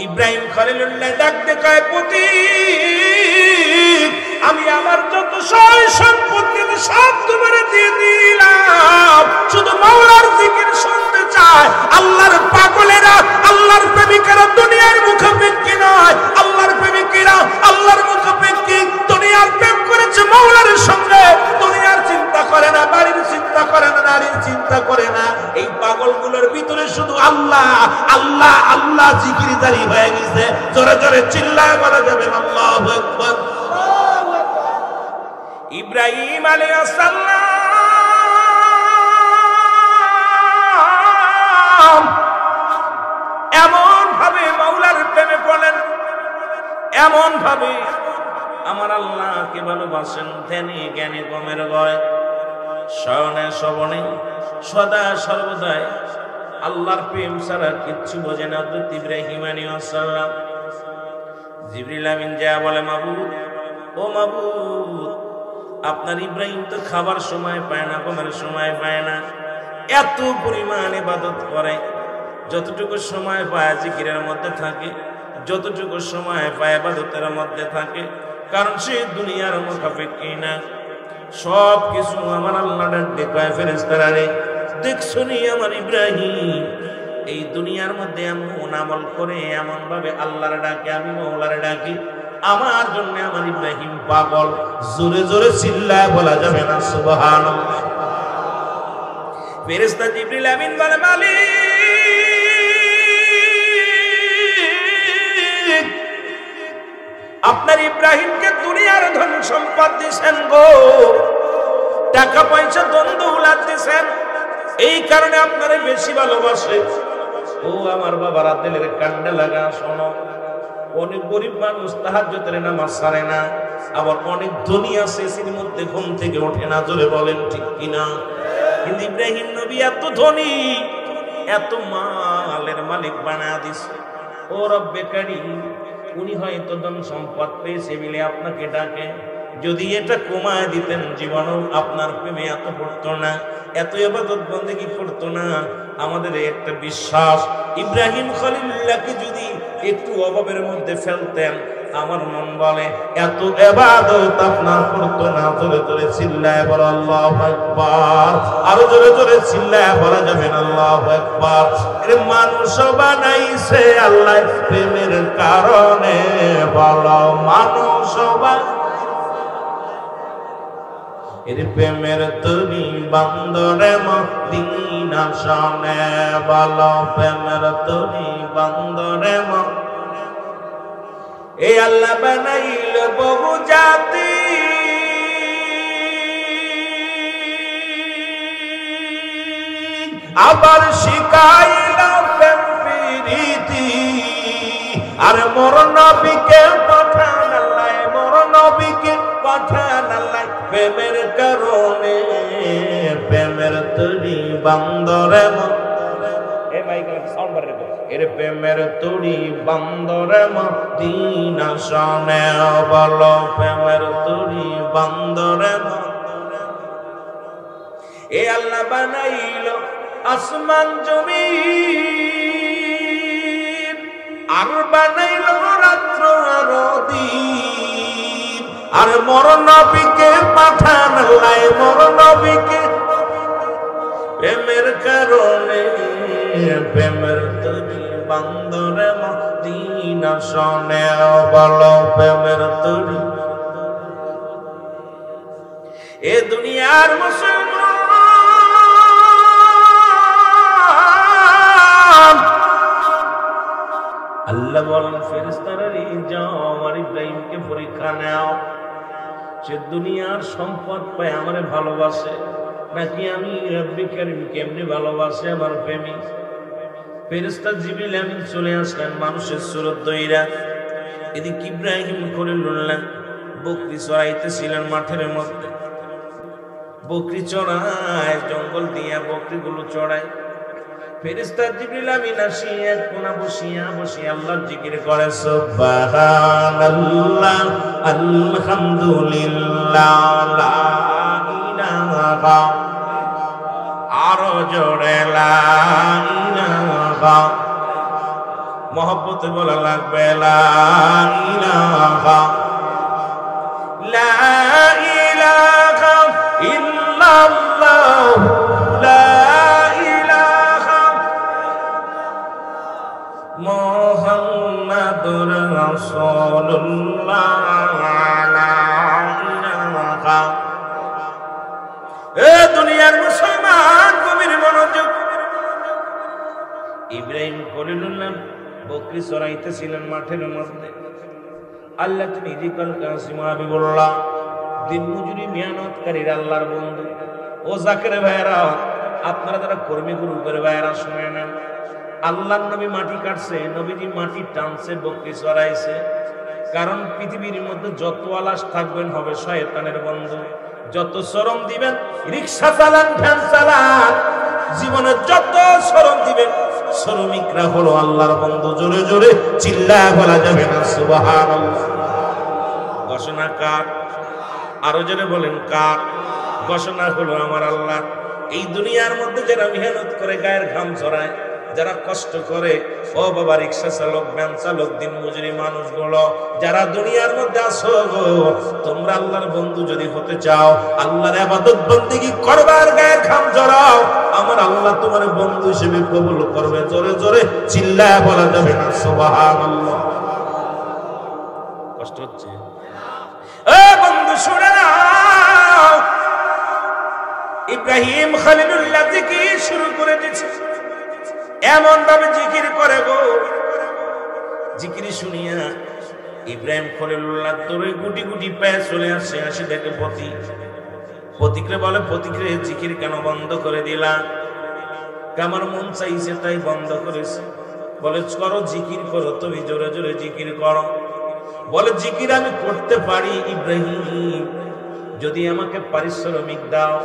ইব্রাহিম খলিলুল্লাহ ডাক দেখায় পুতি, আমি আমার যত সয় সম্পত্তি সব তোমারে দিয়ে দিলাম, শুধু মাওলার জিকির শুনতে চায়। আল্লাহর পাগলেরা, আল্লাহর প্রেমিকেরা দুনিয়ার মুখাপেক্ষী নয়, আল্লাহর প্রেমিকেরা আল্লাহর মুখাপেক্ষী। দুনিয়ার প্রেম করেছে মাওলার সঙ্গে, দুনিয়ার চিন্তা করে না, বাড়ির চিন্তা করে না, নারীর চিন্তা করে না। এই পাগলগুলোর ভিতরে শুধু আল্লাহ আল্লাহ আল্লাহ জিকিরদারি হয়ে গেছে। জোরে জোরে চিল্লায় বলা যাবে আল্লাহু আকবার। ইব্রাহিম আলাইহিস সালাম এমন ভাবে মাওলার প্রেমে পড়লেন, এমন ভাবে আমার আল্লাহকে ভালোবাসেন। ধ্যানে জ্ঞানে গমের গয়, শয়নে শবনে সদা সর্বদাই আল্লাহর প্রেম ছাড়া কিচ্ছু বোঝে না হযরত ইব্রাহিম আলাইহিস সালাম। জিবরিল আমিন যা বলে, মাবুদ ও মাবুদ, আপনার ইব্রাহিম তো খাবার সময় পায় না, ঘুমের সময় পায় না, এত পরিমাণ ইবাদত করে, যতটুকু সময় পায় জিকিরের মধ্যে থাকে, যতটুকু সময় পায় ইবাদতের মধ্যে থাকে। কারণ সে দুনিয়ার মুখাপেক্ষী না। সব কিছু আমার আল্লাহ দেখায় ফেরেশতারা, রে দেখছনি আমার ইব্রাহিম এই দুনিয়ার মধ্যে এমন আমল করে, এমন ভাবে আল্লাহর ডাকে, আমি মাওলার ডাকি, আমার জন্য আমার ইব্রাহিম পাগল। জোরে জোরে চিল্লায় বলা যাবে না সুবহানাল্লাহ। ফেরেশতা জিবরিল আমিন বলে, মালিক আপনার ইব্রাহিমকে দুনিয়ার ধন সম্পদ দিয়েছেন গো, টাকা পয়সা দ্বন্দ্ব উলাদ দিয়েছেন, এই কারণে আপনারে বেশি ভালোবাসে। ও আমার বাবারা, দিলের কান্ডে লাগা শোনো, অনেক গরিব মানুষ তাহাজ্জুদের নামাজ ছাড়ে না, আবার অনেক ধনী আছে এর মধ্যে ঘুম থেকে ওঠে না। জোরে বলেন ঠিক কিনা? কিন্তু ইব্রাহিম নবী এত ধনী, এত মালের মালিক বানায়া দিছে। ও রব্বে কারীম, উনি হয়তো ধন সম্পদ পেয়েছে বলে আপনাকে ডাকে। যদি এটা কমায় দিতেন, জীবনও আপনার প্রেমে এত পড়তো না, এত ইবাদত বন্দেগী করতো না। আমাদের একটা বিশ্বাস, ইব্রাহিম খলিলুল্লাহকে যদি একটু অভাবের মধ্যে ফেলতেন, আমার মন বলে এত ইবাদত আপনার করতো না। জোরে জোরে চিল্লায় বলো আল্লাহু আকবার। আরো জোরে জোরে চিল্লায় বলা যাবে না আল্লাহু আকবার। এর মানুষ বানাইছে আল্লাহ প্রেমের কারণে, বলো মানুষ এর প্রেমের তরি বান্দরে মদিনা শানে, বলো প্রেমের তরি বান্দরে। এই আল্লাহ বানাইল বহু জাতি, আবার শিখাইল প্রেম প্রীতি। আর মোর নবীকে পাঠান আল্লাহ, মোর নবীকে পাঠান আল্লাহ প্রেমের কারণে, প্রেমের তরি বান্দরে। এর প্রেমের তরি বান্দরে মদিনা শানে, বলো প্রেমের তরি বান্দরে। এ আল্লাহ বানাইল আসমান জমিন, আর বানাইল রাত্র আর দিন। আর মোর নবীকে পাঠান আল্লাহ, মোর নবীকে প্রেমের কারণে, প্রেমের তরি বান্দরে মদিনা শানে, বলো প্রেমের তরি। এ দুনিয়ার মুসলমান, আল্লাহ বলেন ফেরেশতারা, যাও আমার ইব্রাহিমকে পরীক্ষা নাও, সে দুনিয়ার সম্পদ পায় আমারে ভালোবাসে নাকি আমি রব্বে কারীমকে এমনি ভালোবাসে আমার প্রেমিক। ফেরেশতা জিবরিল আমিন চলে আসলেন মানুষের সুরত ধইরা। এদিকে ইব্রাহিম খলিলুল্লাহ বকরি চড়াইতেছিলেন মাঠের মধ্যে। বকরি চড়ায়, জঙ্গল দিয়া বকরিগুলো চড়ায়। ফেরেশতা জিবরিল আমিন আসিয়া এক কোণা বসিয়া আল্লাহর জিকির করে, সুবহানাল্লাহ আলহামদুলিল্লাহ লা ইলাহা, আরো জোরে লা ইলাহা মহব্বতে বলা লাগবে লা ইলাহা ইল্লাল্লাহু লা ইলাহা মুহাম্মাদুর রাসূলুল্লাহ লা ইলাহা। এ দুনিয়ার মুসলমান গভীর মনোযোগ। ইব্রাহিম খলিলুল্লাহ বকরি চড়াইতেছিলেন মাঠের মধ্যে। আল্লাহ তিনি রিকাল কাসিম হাবিবুল্লাহ দিন মজুরি মেহনতকারীর আল্লাহর বন্ধু। ও জাকের ভাইয়েরা, আপনারা যারা কর্মী গ্রুপের ভাইয়েরা শুনে নেন, আল্লাহর নবী মাটি কাটছে, নবীজি মাটি টানছে, বকরি চড়াইছে। কারণ পৃথিবীর মধ্যে যত আলাস থাকবেন হবে শয়তানের বন্ধু। যত শ্রম দিবেন, রিক্সা চালান, ভ্যান চালান, জীবনে যত শ্রম দিবেন, শ্রমিকরা হলো আল্লাহর বন্ধু। জোরে জোরে চিল্লায় বলা যাবে না সুবহানাল্লাহ। ঘোষণা কার? আরো জোরে বলেন কার? ঘোষণা হলো আমার আল্লাহ। এই দুনিয়ার মধ্যে যারা মেহনত করে, গায়ের ঘাম ঝরায়, যারা কষ্ট করে, ও বাবা রিক্সা চালক, ভ্যান চালক, দিন মজুরি মানুষগুলো যারা দুনিয়ার মধ্যে আসো গো, তোমরা আল্লাহর বন্ধু যদি হতে চাও, আল্লাহর ইবাদত বন্দেগী করবার, গায়ের ঘাম ঝরাও, আমার আল্লাহ তোমার বন্ধু হিসেবে কবুল করবে। জোরে জোরে চিল্লায় বলা যাবে না সুবহানাল্লাহ। কষ্ট হচ্ছে? এ বন্ধু শুনে নাও, ইব্রাহিম খলিলুল্লাহ জিকির শুরু করে দিয়েছে। এমন ভাবে জিকির করে গো, জিকির শুনিয়া ইব্রাহিম খলিলুল্লাহ তোরে গুটি গুটি পায়ে চলে আসে। আসি দেখে পথিকরে বলে, পথিকরে জিকির কেন বন্ধ করে দিলা? আমার মন চাইছে তাই বন্ধ করেছে। বলে করো, জিকির করো, তুমি জোরে জোরে জিকির করো। বলে জিকির আমি করতে পারি ইব্রাহিম, যদি আমাকে পারিশ্রমিক দাও।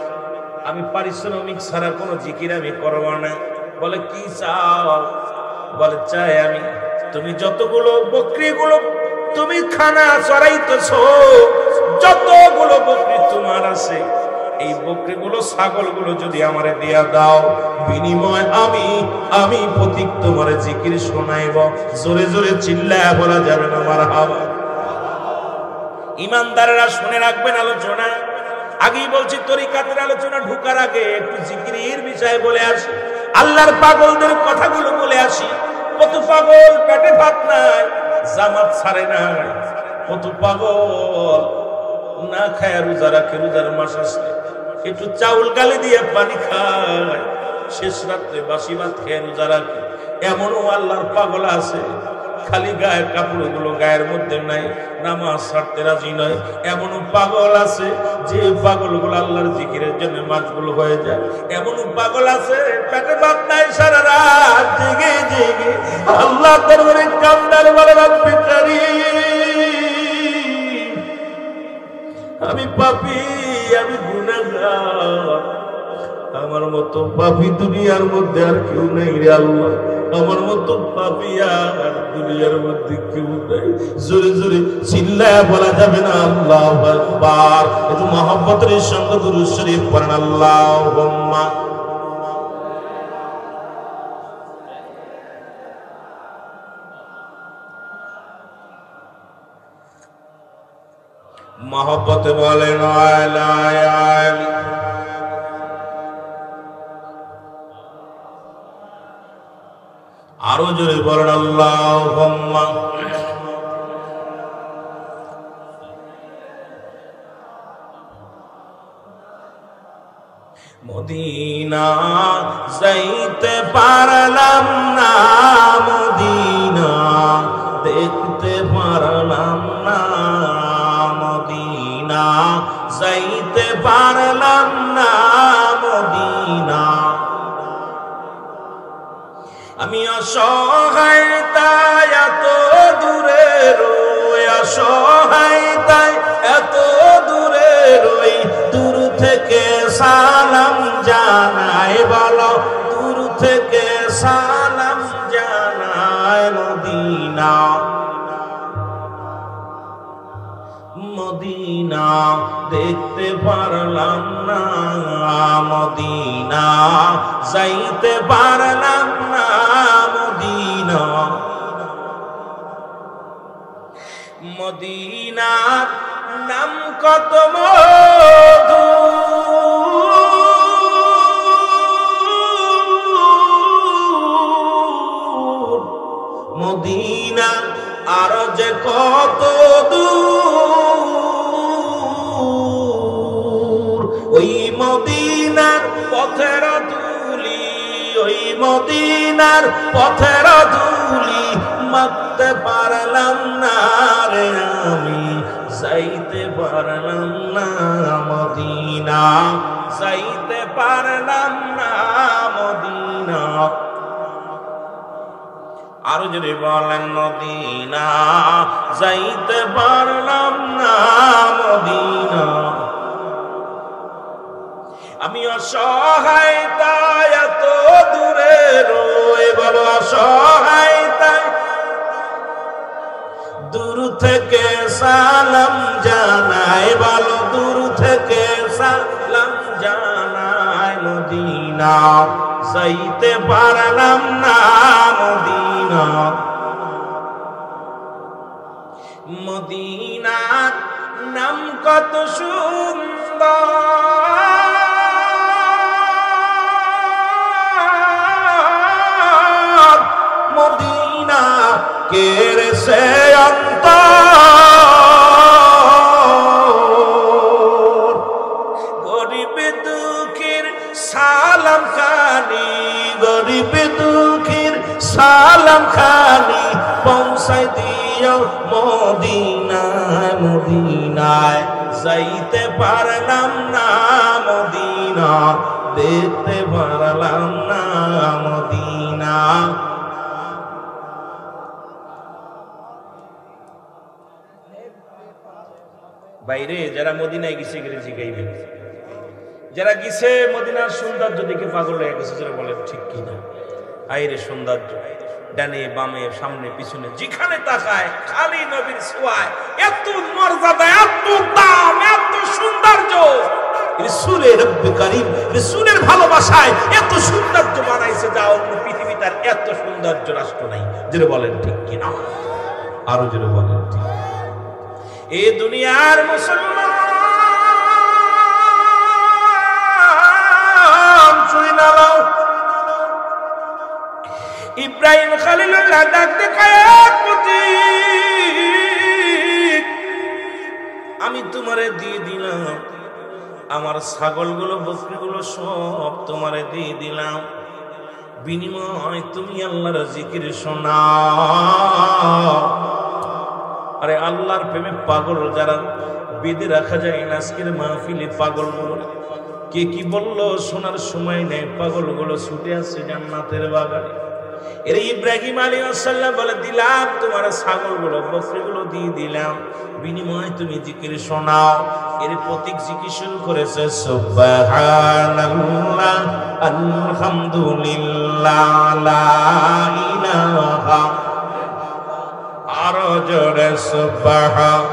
আমি পারিশ্রমিক ছাড়া কোনো জিকির আমি করবো না। বলে কি চাও? বলে চাই আমি তুমি যতগুলো বকরিগুলো তুমি খানা চড়াইতেছ, যতগুলো বকরি তোমার আছে, এই বকরিগুলো, ছাগলগুলো যদি আমারে দিয়া দাও, বিনিময় আমি পথিক তোমার জিকির শোনাইব। জোরে জোরে চিল্লায় বলা যাবে না মারহাবা। ইমানদারেরা শুনে রাখবেন আলোচনা। আগেই বলছি, তরিকাতের আলোচনা ঢুকার আগে একটু জিকিরের বিষয়ে বলে আসি, আল্লাহর পাগলদের কথাগুলো বলে আসি। কত পাগল পেটে ভাত নাই, জামাত ছাড়ে নাই। কত পাগল না খায় রোজা রাখে, রোজার মাস আসলে একটু চাউল গালে দিয়ে পানি খায়, শেষ রাত্রে বাসি ভাত খেয়ে রোজা রাখে। এমনও আল্লাহর পাগল আছে, খালি গায়ের কাপড়গুলো গায়ের মধ্যে নাই, নামাজ ছাড়তে রাজি নয়। এমনও পাগল আছে যে পাগলগুলো আল্লাহর জিকিরের জন্য মাশগুল হয়ে যায়। এমনও পাগল আছে পেটে ভাত নাই, সারা রাত জেগে জেগে আল্লাহ দরবারে কান্দার বলে, রব্বি কারীম, আমি পাপী, আমি গুনাহগার, আমার মতো পাপী দুনিয়ার মধ্যে আর কেউ নেই রে আল্লাহ। আমার মতো পাপী আর দুনিয়ার মধ্যে কেউ নাই। জোরে জোরে চিল্লায় বলা যাবে না আল্লাহু আকবার। একটু মহব্বতের সঙ্গে দুরূদ শরীফ পড়েন, আল্লাহুম্মা মহব্বতে বলেন আলা আলি। আরো জোরে বলেন আল্লাহুম্মা। মদিনা যাইতে পারলাম না, মদিনা দেখতে পারলাম না, মদিনা যাইতে পারলাম না, মদিনা আমি অসহায় তাই এত দূরে রই, অসহায় তাই এত দূরে রই, দূর থেকে সালাম জানাই, বলো দূর থেকে সালাম জানাই, মদিনা মদিনা দেখতে পারলাম না, মদিনা যাইতে পারলাম না, মদিনা মদিনার নাম কত মধু, মদিনা আরো যে কত দূর, ওই মদিনার পথের ধুলি, ওই মদিনার পথের ধুলি মাখতে পারলাম না রে আমি, যাইতে পারলাম না মদিনা, যাইতে পারলাম না মদিনা। আরো যদি বলেন মদিনা, যাইতে পারলাম না মদিনা। আমি অসহায় তাই এত দূরে রয়ে, বলো অসহায় তাই দূর থেকে সালাম জানাই, বলো দূর থেকে সালাম জানাই মদিনা, যাইতে পারলাম না মদিনা। মদিনার নাম কত সুন্দর, মদিনা কের সে অন্তর, গরিব দুঃখীর সালাম খানি, গরিব দুঃখীর সালাম খানি পৌঁছাই দিও মদিনায়, মদিনায় যাইতে পারলাম না মদিনা, দেখতে পারলাম না মদিনা। বাইরে যারা মদিনায় গেছে গেছে গাইবে, যারা গেছে মদিনার সৌন্দর্য দেখে পাগল হয়ে গেছে, যারা বলেন ঠিক কিনা? আইরে সৌন্দর্য, ডানে বামে সামনে পিছনে যেখানে তাকায় খালি নবীর ছোঁয়ায়, এত মর্যাদা, এত দাম, এত সৌন্দর্য। রাসূলের রব্বে কারীম রাসূলের ভালোবাসায় এত সৌন্দর্য বানাইছে যা অন্য পৃথিবীতে আর এত সৌন্দর্য রাষ্ট্র নাই। যারা বলেন ঠিক কিনা? আরো যারা বলেন ঠিক। এই দুনিয়ার মুসলমান শুনে নাও, ইব্রাহিম খলিলুল্লাহ ডাক দেখায়, আমি তোমারে দিয়ে দিলাম আমার ছাগলগুলো বকরিগুলো সব তোমারে দিয়ে দিলাম, বিনিময় তুমি আল্লাহর জিকির শোনাও। আরে আল্লাহর প্রেমে পাগল যারা বেঁধে রাখা যায় না, আজকের মাহফিলে পাগলগুলো কে কি বললো শোনার সময় নেই, পাগলগুলো ছুটে আসছে জান্নাতের বাগানে। এর ইব্রাহিম আলাইহিস সালাম বলে দিলাম তোমার ছাগলগুলো বকরিগুলো দিয়ে দিলাম, বিনিময় তুমি জিকির শোনাও। এর প্রতীক জিকির শুরু করেছে সুবহানাল্লাহ, আলহামদুলিল্লাহ, লা ইলাহা, আরো জোরে সুবহান।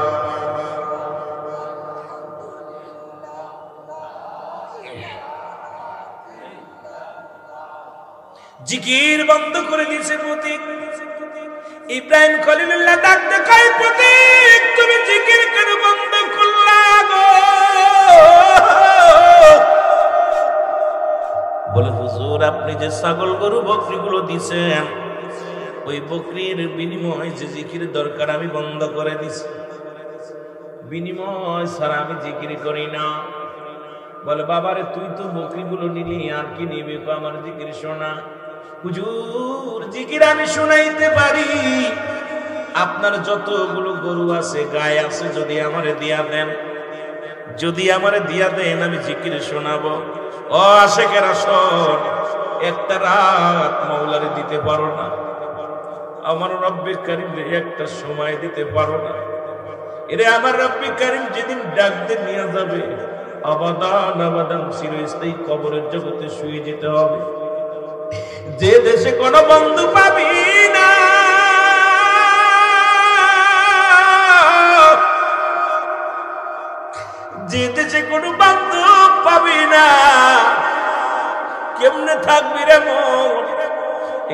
জিকির বন্ধ করে দিয়েছে প্রতীক। ইব্রাহিম খলিলুল্লাহ ডাক দেখায়, প্রতীক তুমি জিকির কেন বন্ধ করলা গো? বলে হুজুর আপনি যে ছাগল গরু বকরিগুলো দিছেন, ওই বকরির বিনিময় যে জিকির দরকার আমি বন্ধ করে দিছি, বিনিময় ছাড়া আমি জিকির করি না। বলে বাবারে তুই তো বকরিগুলো নিলি, আর কি নিবি? আমার জিকির শোনা। হুজুর জিকির আমি শোনাইতে পারি, আপনার যতগুলো গরু আছে গায় আছে যদি আমারে দিয়া দেন, যদি আমারে দিয়া দেন আমি জিকির শোনাবো। ও আশেকেরা শোন, একটা রাত মাওলারে দিতে পারো না, আমার রব্বে কারীম একটা সময় দিতে পারো না? এরে আমার রব্বে কারীম যেদিন ডাক দিয়ে নিয়ে যাবে, আবাদান আবাদান চিরস্থায়ী কবরের জগতে শুয়ে যেতে হবে। যে দেশে কোনো বন্ধু পাবি না, যে দেশে কোনো বান্ধব পাবি না, কেমনে থাকবি রে মন?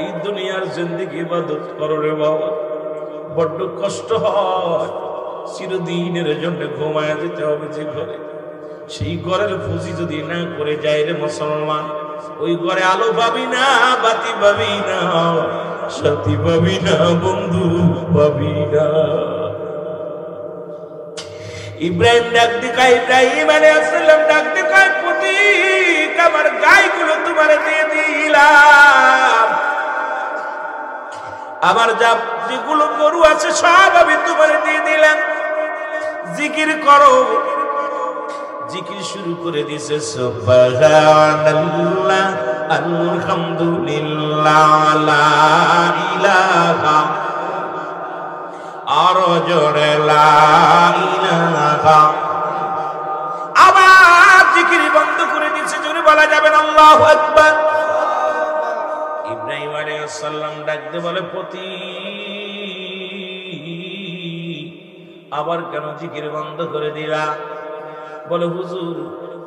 এই দুনিয়ার জিন্দেগি ইবাদত করো রে বাবা, বড্ড কষ্ট হয়, চিরদিনের জন্য ঘুমায় যেতে হবে যে ঘরে, সেই ঘরের পুঁজি যদি না করে যায় রে মুসলমান, ওই ঘরে আলো পাবি না, বাতি পাবি না, সাথী পাবি না, বন্ধু পাবি না। ইব্রাহিম ডাক দিকায়, ইব্রাহিম আলাইহিস সালাম ডাক দিকায়, প্রতীক আমার গায়গুলো তোমারে দিয়ে দিলাম, আমার যেগুলো গরু আছে সব আমি তোমারে দিয়ে দিলাম, জিকির করো। জিকির শুরু করে দিয়েছে, সুবহানাল্লাহ আলহামদুলিল্লাহ লা ইলাহা, আরো জোরে লা ইলাহা। আবার জিকির বন্ধ করে দিয়েছে, জোরে বলা যাবে না আল্লাহু আকবার। ইব্রাহিম আলাইহিস সালাম ডাকতে বলে, পতি আবার কেন জিকির বন্ধ করে দিলা? বলে, হুজুর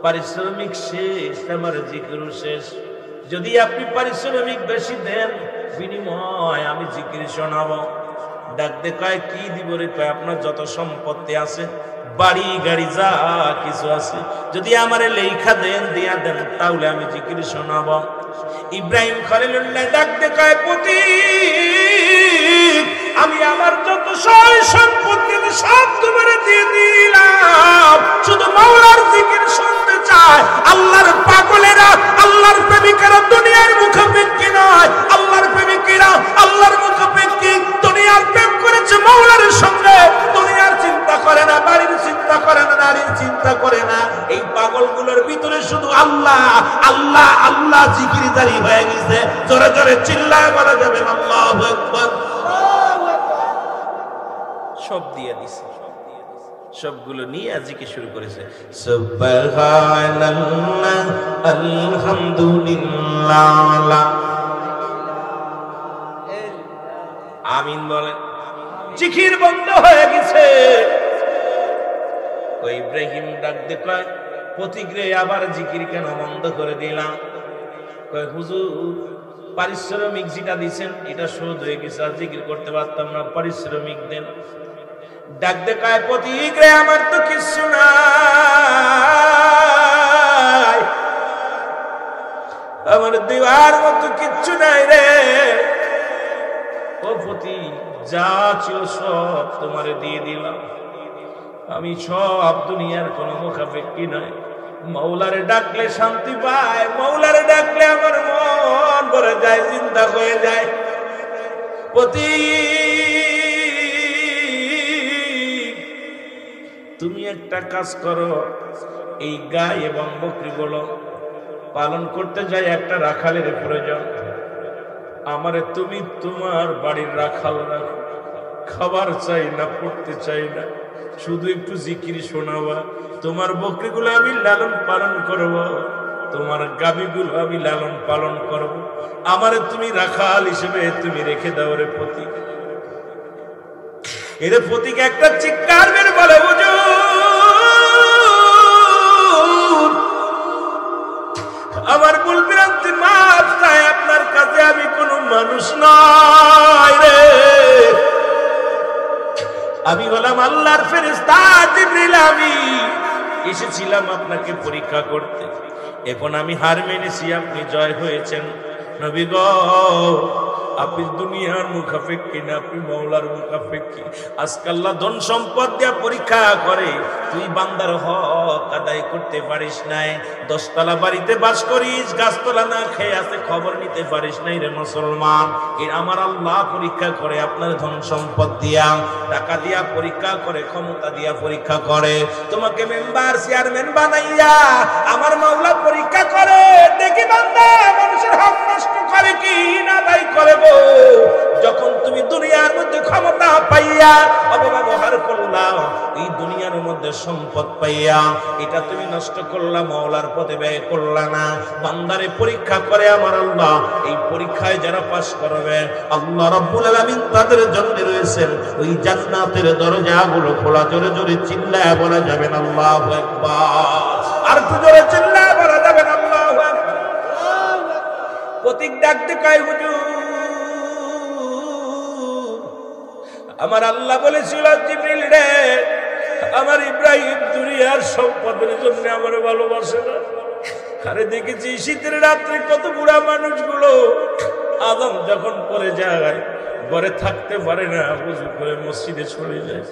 পারিশ্রমিক শেষ, আমার জিকিরও শেষ, যদি আপনি পারিশ্রমিক বেশি দেন বিনিময় আমি জিকির শোনাবো। ডাকতে কয়, কি দিব রে? কয়, আপনার যত সম্পত্তি আছে, বাড়ি গাড়ি যা কিছু আছে, যদি আমারে লেখা দেন, দিয়া দেন, তাহলে আমি জিকির শোনাবো। ইব্রাহিম খলিলুল্লাহ ডাকতে কয়, পতি আমি আমার যত সয় সম্পত্তি সব তোমারে দিয়ে দিলাম, শুধু মাওলার জিকির শুনতে চায়। আল্লাহর পাগলেরা, আল্লাহর প্রেমিকেরা দুনিয়ার মুখাপেক্ষী নয়, আল্লাহর প্রেমিকেরা আল্লাহর মুখাপেক্ষী। দুনিয়ার প্রেম করেছে মাওলার সঙ্গে, দুনিয়ার চিন্তা করে না, বাড়ির চিন্তা করে না, নারীর চিন্তা করে না। এই পাগলগুলোর ভিতরে শুধু আল্লাহ আল্লাহ আল্লাহ জিকিরদারি হয়ে গেছে। জোরে জোরে চিল্লায় বলা যাবে আল্লাহু আকবার। সব দিয়ে দিছে, সবগুলো নিয়ে আজকে শুরু করেছে, সুবহানাল্লাহ আলহামদুলিল্লাহ। আমিন বলেন। জিকির বন্ধ হয়ে গেছে। ওই ইব্রাহিম ডাক দিয়ে কয়, প্রতিগ্রে আবার জিকির কেন বন্ধ করে দিলাম? কয়, হুজুর পারিশ্রমিক যেটা দিচ্ছেন এটা শোধ হয়ে গেছে, আর জিকির করতে পারতাম না, পারিশ্রমিক দেন। ডাক দে কয়, প্রতিগ্রে আমার তো কিছু নাই, আমার দেওয়ার মতো কিচ্ছু নাই রে। ও পতি, যা ছিল সব তোমারে দিয়ে দিলাম, আমি সব দুনিয়ার কোনো মুখাপেক্ষী নাই। মাওলারে ডাকলে শান্তি পায়, মাওলারে ডাকলে আমার মন ভরে যায়, চিন্তা হয়ে যায়। পতি তুমি একটা কাজ করো, এই গাই এবং বকরিগুলো পালন করতে যাই একটা রাখালের প্রয়োজন, আমারে তুমি তোমার বাড়ির রাখাল রাখো, খাবার চাই না, পড়তে চাই না, শুধু একটু জিকির শোনাবা। তোমার বকরিগুলো আমি লালন পালন করব, তোমার গাভীগুলো আমি লালন পালন করব, আমারে তুমি রাখাল হিসেবে তুমি রেখে দাও রে প্রতীক। এর প্রতীক একটা চিৎকার মেরে বলে, আমার ভুল ভ্রান্তি মাফ চাই, আপনার কাছে আমি কোনো মানুষ নয় রে, আমি হলাম আল্লাহর ফেরেশতা জিবরিল। আমি এসেছিলাম আপনাকে পরীক্ষা করতে, এখন আমি হার মেনেছি, আপনি জয় হয়েছেন। নবী গো, আপনি দুনিয়ার মুখাপেক্ষী না, আপনি মাওলার মুখাপেক্ষী। আজকে আল্লাহ ধন সম্পদ দিয়া পরীক্ষা করে, তুই বান্দার হক আদায় করতে পারিস নাই। 10 তলা বাড়িতে বাস করিস, গাছতলা না খেয়ে আছে, খবর নিতে পারিস নাই রে মুসলমান। এর আমার আল্লাহ পরীক্ষা করে, আপনার ধন সম্পদ দিয়া, টাকা দিয়া পরীক্ষা করে, ক্ষমতা দিয়া পরীক্ষা করে, তোমাকে মেম্বার চেয়ারম্যান বানাইয়া আমার মাওলা পরীক্ষা করে, দেখি বান্দা মানুষের হক নষ্ট করে কি না আদায় করে গো। যখন তুমি দুনিয়ার মধ্যে ক্ষমতা পাইয়া অপব্যবহার করলা, এই দুনিয়ার মধ্যে সম্পদ পাইয়া এটা তুমি নষ্ট করলা, মাওলার পথে ব্যয় করলা না। বান্দারে পরীক্ষা করে আমার আল্লাহ, এই পরীক্ষায় যারা পাস করবে আল্লাহ রাব্বুল আলামিন তাদের জন্য রয়েছেন ওই জান্নাতের দরজাগুলো খোলা। জোরে জোরে চিল্লায় বলা যাবে না আল্লাহু আকবার, আর একটু জোরে চিল্লায় বলা যাবে না আল্লাহু আকবার। প্রতীক ডাকতে কয়, হুজুর আমার আল্লাহ বলেছিল, জিবরিল রে, আমার ইব্রাহিম দুনিয়ার সম্পদের জন্য আমার ভালোবাসে না। আরে দেখেছি শীতের রাত্রে কত বুড়া মানুষগুলো আদম যখন পড়ে যায় ঘরে থাকতে পারে না, ওযু করে মসজিদে চলে যায়।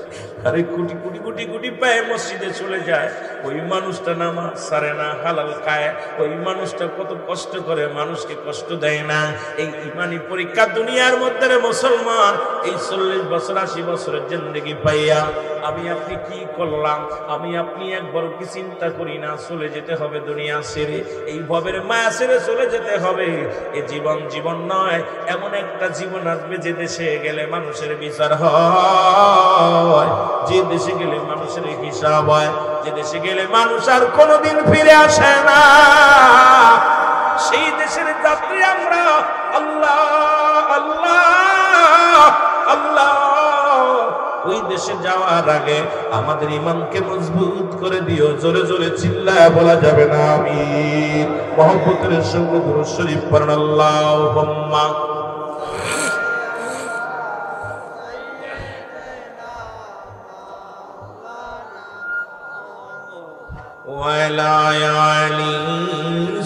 আরে কোটি কোটি কোটি কোটি পায়ে মসজিদে চলে যায়। ওই মানুষটা নামাজ ছাড়ে না, হালাল খায়। ওই মানুষটা কত কষ্ট করে, মানুষকে কষ্ট দেয় না। এই ইমানি পরীক্ষা দুনিয়ার মধ্যে রে মুসলমান, এই 40 বছর 80 বছরের জিন্দেগি পাইয়া আমি আপনি কি করলাম? আমি আপনি একবার কি চিন্তা করি না চলে যেতে হবে দুনিয়া ছেড়ে, এই ভবের মায়া ছেড়ে চলে যেতে হবে। এই জীবন জীবন নয়, এমন একটা জীবন আসবে যে দেশে গেলে মানুষের বিচার হয়, যে দেশে গেলে মানুষের হিসাব হয়, যে দেশে গেলে মানুষ আর কোনোদিন ফিরে আসে না। সেই দেশের যাত্রী আমরা। আল্লাহ আল্লাহ আল্লাহ। ওই দেশে যাওয়ার আগে আমাদের ইমানকে মজবুত করে দিও। জোরে জোরে চিল্লায় বলা যাবে না আমিন। মহব্বতের সঙ্গে দুরূদ শরীফ পড়ুন। আল্লাহুম্মা ওয়ালা আলি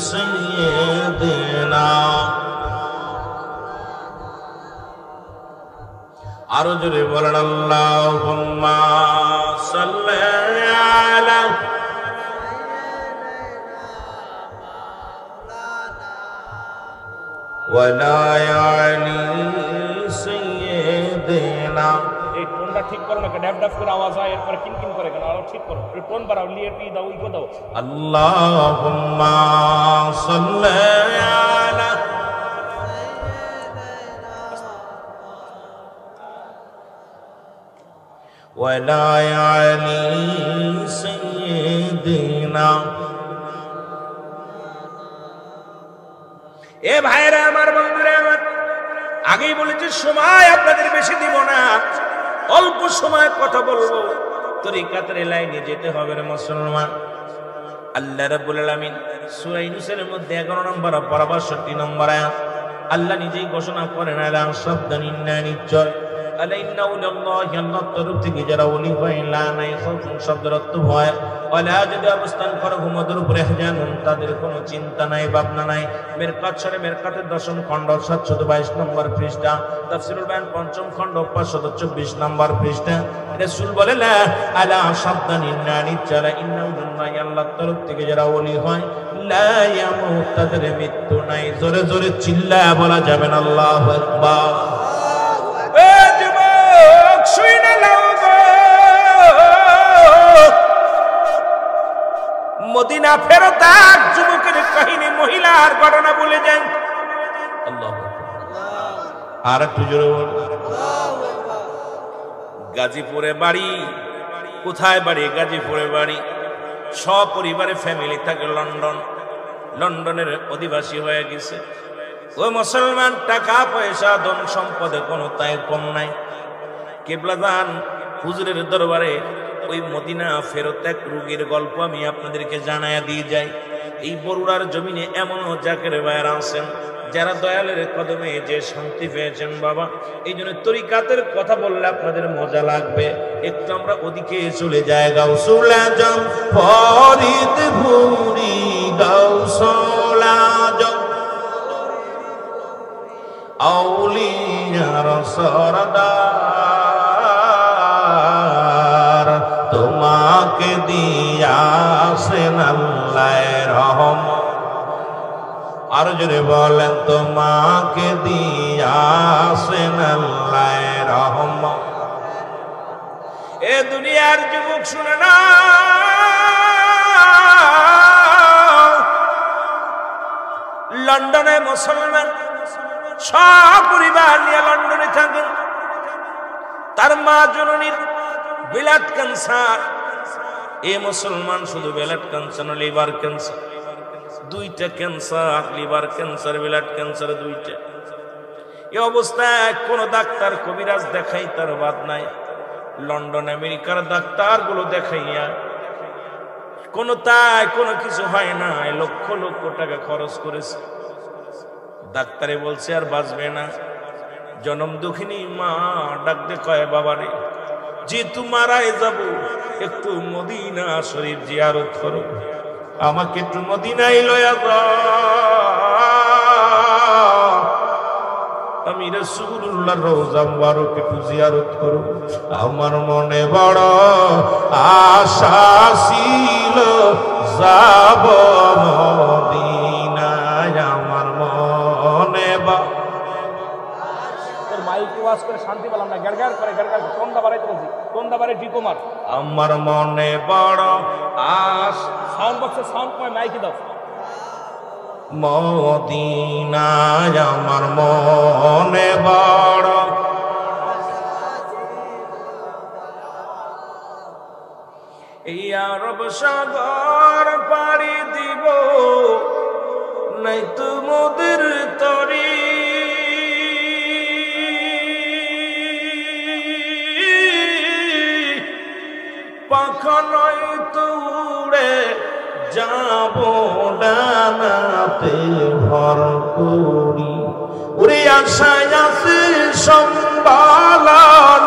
সাইয়্যিদিনা। আরো জোরে বলেন আল্লাহুম্মা সাল্লি আলা ওয়ালা আলি সাইয়্যিদিনা। এই টোনটা ঠিক করো না, ড্যাব ড্যাব করে আওয়াজ হয়, এরপরে কিনকিন করে কেন? আরো ঠিক করো, টোন বাড়াও, লিয়ে পি দাও, ইকো দাও। আল্লাহুম্মা সাল্লি আলা ওয়ালা আলি সাইয়্যিদিনা। এ ভাইরা আমার, বন্ধুরা আমার, আগেই বলেছি সময় আপনাদের বেশি দিব না, অল্প সময় কথা বলবো। তরিকাতের লাইনে যেতে হবে রে মুসলমান। আল্লাহ রাব্বুল আলামিন সূরা ইউনূসের মধ্যে 11 নম্বর পারা 62 নম্বর আয়াত আল্লাহ নিজেই ঘোষণা করেন, আলা শব্দানিন্না নিশ্চয় আল্লাহর তরফ থেকে যারা ওলি হয়, লা নাই খাউফুন শব্দের অর্থ ভয়, ওয়ালা যদি অবস্থান করে ঘুমদের উপরে জানুন, তাদের কোনো চিন্তা নাই, ভাবনা নাই। মেরকাত শরীফ মেরকাতের 10ম খণ্ড 722 নম্বর পৃষ্ঠা, তাফসীরুল বায়ান 5ম খণ্ড 524 নম্বর পৃষ্ঠা। রাসূল বলে, লা আলা শব্দানিন্না নিশ্চয় আল্লাহর তরফ থেকে যারা ওলি হয়, লা ইয়ামুত, তাদের মৃত্যু নাই। জোরে জোরে চিল্লায়া বলা যাবে না আল্লাহু আকবার। মদিনা ফেরত এক যুবকের কাহিনী, মহিলার ঘটনা বলে যান। আল্লাহু আকবার। আর একটু জোরে বল। গাজীপুরে বাড়ি। কোথায় বাড়ি? গাজীপুরে বাড়ি। সপরিবারে ফ্যামিলি থাকে লন্ডন। লন্ডনের অধিবাসী হয়ে গেছে। ও মুসলমান, টাকা পয়সা ধন সম্পদে কোনো তাই কম নাই। কিবলাদান হুজুরের দরবারে ওই মদিনা ফেরত এক রোগীর গল্প আমি আপনাদেরকে জানায়া দিয়ে যাই। এই বরুড়ার জমিনে এমনও জাকের ভাইরা আছেন যারা দয়ালের কদমে যে শান্তি পেয়েছেন বাবা। এই জন্য তরিকাতের কথা বললে আপনাদের মজা লাগবে। একটু আমরা ওদিকে চলে যাই। গাউসুল আজম ফরিদ ভুরি, গাউসুল আজম আউলিয়ার সরদার, তোমাকে দিয়াছেন আল্লাহ রহমত। আর জোরে বলেন, তোমাকে দিয়াছেন আল্লাহ রহমত। এ দুনিয়ার যুবক শুনে না, লন্ডনে মুসলমান সপরিবার নিয়ে লন্ডনে থাকেন। তার মা জননীর বিলাট ক্যান্সার। এ মুসলমান শুধু বিলাট ক্যান্সার না, লিভার ক্যান্সার, দুইটা ক্যান্সার, লিভার ক্যান্সার, বিলাট ক্যান্সার দুইটা। এই অবস্থায় কোন ডাক্তার কবিরাজ দেখাই তার বাদ নাই। লন্ডন আমেরিকার ডাক্তার গুলো দেখাইয়া কোনো কিছু হয় না। লক্ষ লক্ষ টাকা খরচ করেছে। ডাক্তারে বলছে আর বাঁচবে না। জনম দুঃখিনী মা ডাক দে কয় বাবারে, যেহেতু মারাই যাব একটু মদিনা শরীফ জিয়ারত করো, আমাকে একটু মদিনায় লয়া যাও, আমি রাসূলুল্লাহর রওজা মুবারক একটু জিয়ারত করো। আমার মনে বড় আশা ছিল যাব মদিনায়, আমার মনে মাইকে ওয়াজ করে শান্তি পেলাম না, গাড়গাড় করে গাড়গাড় কোন দাবারে বলছি, কোন দাবারে ডিকোমার। আমার মনে বড় আশ, সাউন্ড বক্সে সাউন্ড কয় মাইকে দাও। মদিনায় আমার মনে বড়, এই আরব সাগর পাড়ি দিব, নাই তো মোদের তরি, পাখা নয় তো উড়ে যাব ডানাতে ভর করি, উড়ে আশায় আছে সম্বল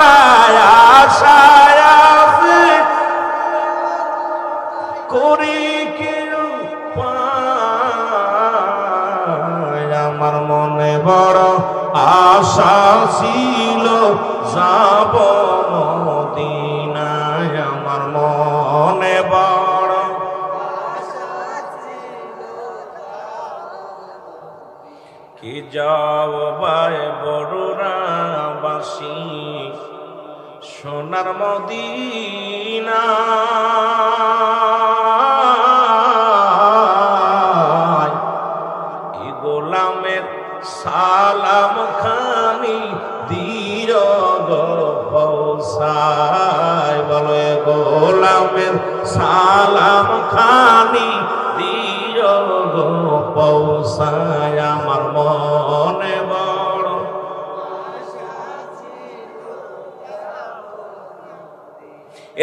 নাই, আশায় আছে করি কেউ পায়, আমার মনে বড় আশা ছিল যাব মদিনায়, আমার মনে বড় কি যাও বাই বড়রাবাসী সোনার মদিনা, এই গোলামের সালাম খানি দীর পৌঁছায়, বলো গোলামের সালাম খানি দীর পৌঁছায়, আমার মনে বড়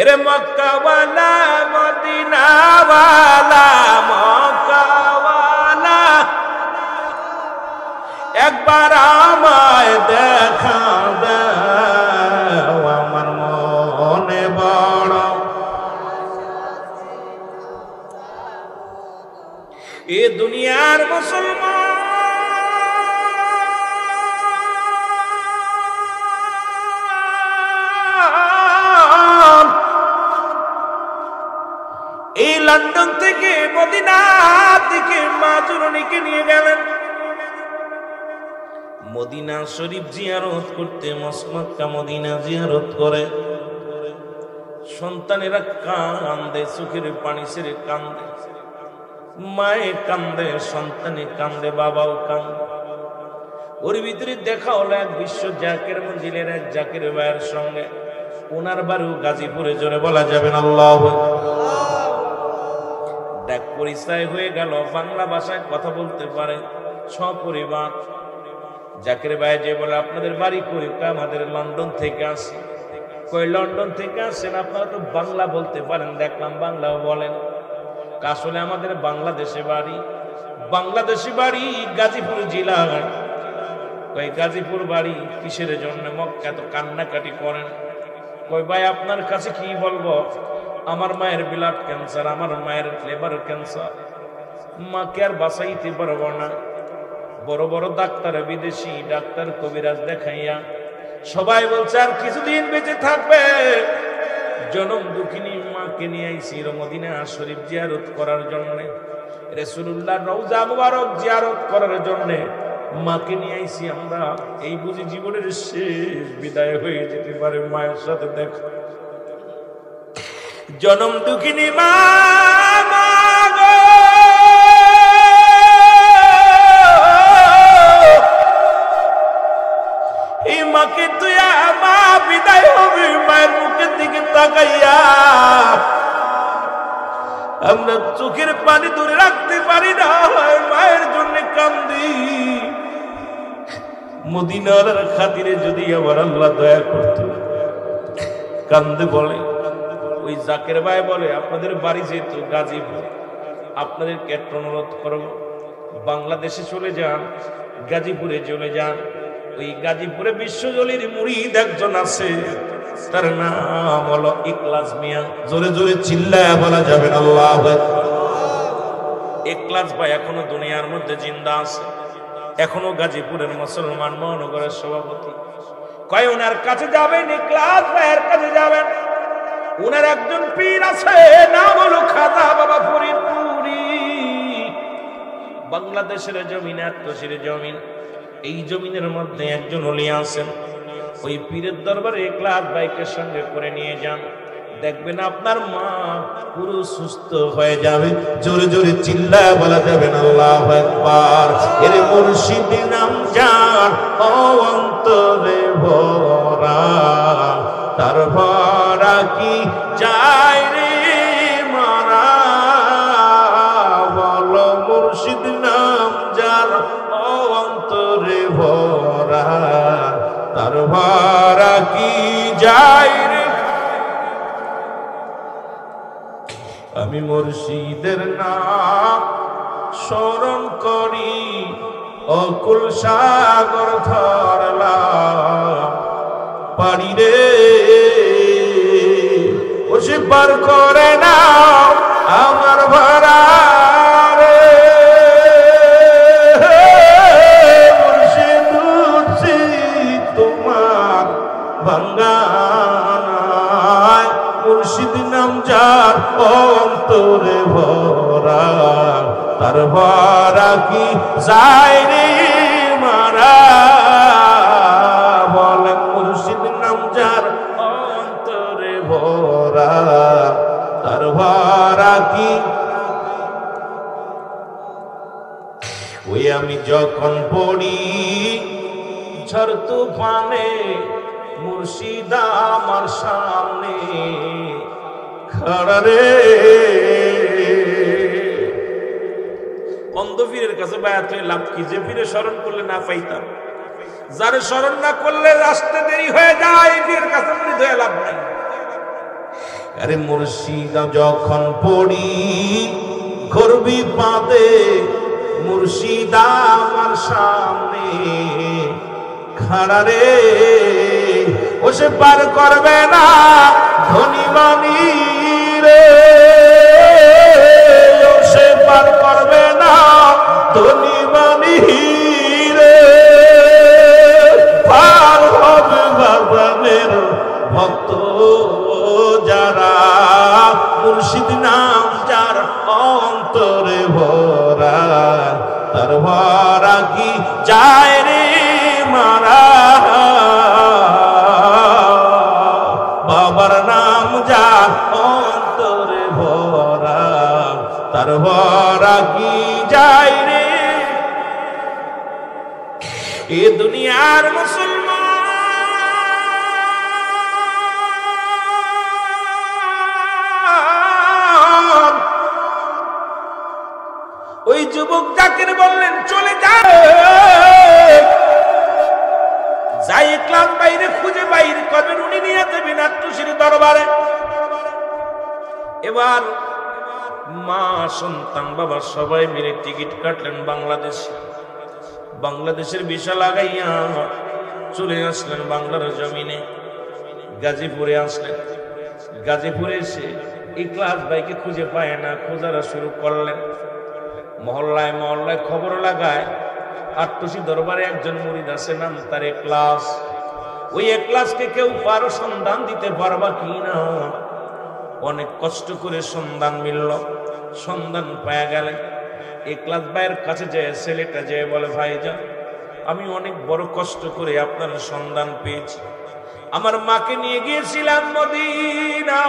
এরে মক্কাওয়ালা মদিনাওয়ালা, মক্কাওয়ালা একবার আমায় দেখা দাও, আমার মনে বড় এ দুনিয়ার মুসলমান এই লন্ডন থেকে মদিনা থেকে মা জননীকে নিয়ে গেলেন মদিনা শরীফ জিয়ারত করতে, মক্কা মদিনা জিয়ারত করে। সন্তানেরা কান্দে, চোখের পানি ছেড়ে কান্দে, মায়ে কান্দে, সন্তানে কান্দে, বাবাও কান্দে। ওর ভিতরে দেখা হলো এক বিশ্ব জাকের মঞ্জিলের এক জাকের ভাইয়ের সঙ্গে, ওনার বাড়িও গাজীপুরে, জোরে বলা যাবে না আল্লাহু আকবার। ডাক পরিচয় হয়ে গেল, বাংলা ভাষায় কথা বলতে পারে, সপরিবার। জাকের ভাই যে বলে আপনাদের বাড়ি কই, আমাদের লন্ডন থেকে আসি। কই লন্ডন থেকে আসেন, আপনারা তো বাংলা বলতে পারেন, দেখলাম বাংলাও বলেন। আসলে আমাদের বাংলাদেশে বাড়ি, বাংলাদেশি বাড়ি গাজীপুর জেলায়। কই গাজীপুর বাড়ি কিসের জন্য, মক্কা তো কান্নাকাটি করেন। কই ভাই আপনার কাছে কি বলবো, আমার মায়ের ব্লাড ক্যান্সার, আমার মায়ের লিভার ক্যান্সার, মাকে আর বাঁচাইতে পারবো না। বড় বড় ডাক্তার, বিদেশি ডাক্তার কবিরাজ দেখাইয়া সবাই বলছে আর কিছুদিন বেঁচে থাকবে। জনম দুঃখিনী মাকে নিয়ে আইছি মদিনা শরীফ জিয়ারত করার জন্য, রাসূলুল্লাহর রওজা মুবারক জিয়ারত করার জন্য মাকে নিয়ে আইছি আমরা। এই বুঝি জীবনের শেষ বিদায় হয়ে যেতে পারে, মায়ের সাথে দেখা। জনম দুঃখিনী মা, এই মাকে তুই মা বিদায় হবে, মায়ের মুখের দিকে তাকাইয়া আমরা চোখের পানি ধরে রাখতে পারি না, মায়ের জন্য কান্দি। মদিনার খাতিরে যদি আমার আল্লাহ দয়া করত, কান্দে বলে। ওই জাকের ভাই বলে আপনাদের বাড়ি যেহেতু গাজীপুর, আপনাদেরকে একটা অনুরোধ করব, বাংলাদেশে চলে যান, গাজীপুরে চলে যান, ওই গাজীপুরে বিশ্বজলির মুরিদ একজন আছে, তার নাম হলো ইখলাস মিয়া। জোরে জোরে চিল্লায়া বলা যাবে না আল্লাহু আকবার। ইখলাস ভাই এখনো দুনিয়ার মধ্যে জিন্দা আছে, এখনো গাজীপুরের মুসলমান মহানগরের সভাপতি। কয় ওনার কাছে যাবেন, ইখলাস ভাইয়ের কাছে যাবেন। ওনার একজন পীর আছে, নাম হলো খাজা বাবা ফরিদপুরি। বাংলাদেশের জমিন, আত্মশির জমিন, এই জমিনের মধ্যে একজন ওলি আছেন। ওই পীরের দরবারে ইখলাস ভাইকে সঙ্গে করে নিয়ে যান, দেখবেন আপনার মা পুরো সুস্থ হয়ে যাবে। জোরে জোরে চিল্লায় বলা যাবে না আল্লাহু আকবার। এর মুর্শিদ নাম যার অন্তরে ভরা, তার ভরা কি যায় রে মারা। বলো মুর্শিদ নাম যার অন্তরে ভরা, তার ভরা কি যায় রে। আমি মুর্শিদের নাম স্মরণ করি, অকুল সাগর ধরলাম পারি রে। ও সে পার করে না আমার ভরা রে। মুর্শিদ উঠছি তোমার ভাঙ্গানায়, মুর্শিদ নাম যার অন্তরে ভরা, তার ভরা কি যায় রে মারা। বলেন মুর্শিদ নাম যার অন্তরে ভরা, তার ভরা কি। ওই আমি যখন পড়ি ঝড় তুফানে, মুর্শিদ আমার সামনে খাড়া রে। অন্ধ পীরের কাছে বায়াত হয়ে লাভ কি? যে পীরে স্মরণ করলে না পাইতাম, যারে স্মরণ না করলে রাস্তা দেরি হয়ে যায়, পীরের কাছে মুরিদ হয়ে লাভ নাই। আরে মুর্শিদ যখন পড়ি ঘোর বিপদে, মুর্শিদ আমার সামনে খাড়া রে। ও সে পার করবে না ধনী মানি রে, ও সে পার করবে না ধনী মানি রে। পার হবে বাজানের ভক্ত যারা, মুর্শিদ নাম যার অন্তরে ভরা, তার ভরা কি যায় রে মারা। বাবার নাম যার অন্তরে ভরা, তার ভরা কি যায় রে। এ দুনিয়ার মুসলমান ওই যুবক জাকির বললেন চলে যায়, যাই ইখলাস বাইরে খুঁজে বাইরে করবেন, উনি নিয়ে যাবেন আত্মশির দরবারে। এবার মা সন্তান বাবা সবাই মিলে টিকিট কাটলেন বাংলাদেশে। বাংলাদেশের ভিসা লাগাইয়া চলে আসলেন বাংলার জমিনে, গাজীপুরে আসলেন। গাজীপুরে এসে ইখলাস ভাইকে খুঁজে পায় না, খোঁজারা শুরু করলেন। মহল্লায় মহল্লায় খবর লাগায় আটটুসি দরবারে একজন মুরিদ আছে, নাম তার ইখলাস। ওই ইখলাসকে কেউ পারো সন্ধান দিতে পারবা কি না? অনেক কষ্ট করে সন্ধান মিলল, সন্ধান পাওয়া গেলে ইখলাস ভাইয়ের কাছে যায় ছেলেটা যেয়ে বলে, ভাইজান আমি অনেক বড় কষ্ট করে আপনার সন্ধান পেয়েছি। আমার মাকে নিয়ে গিয়েছিলাম মদিনা,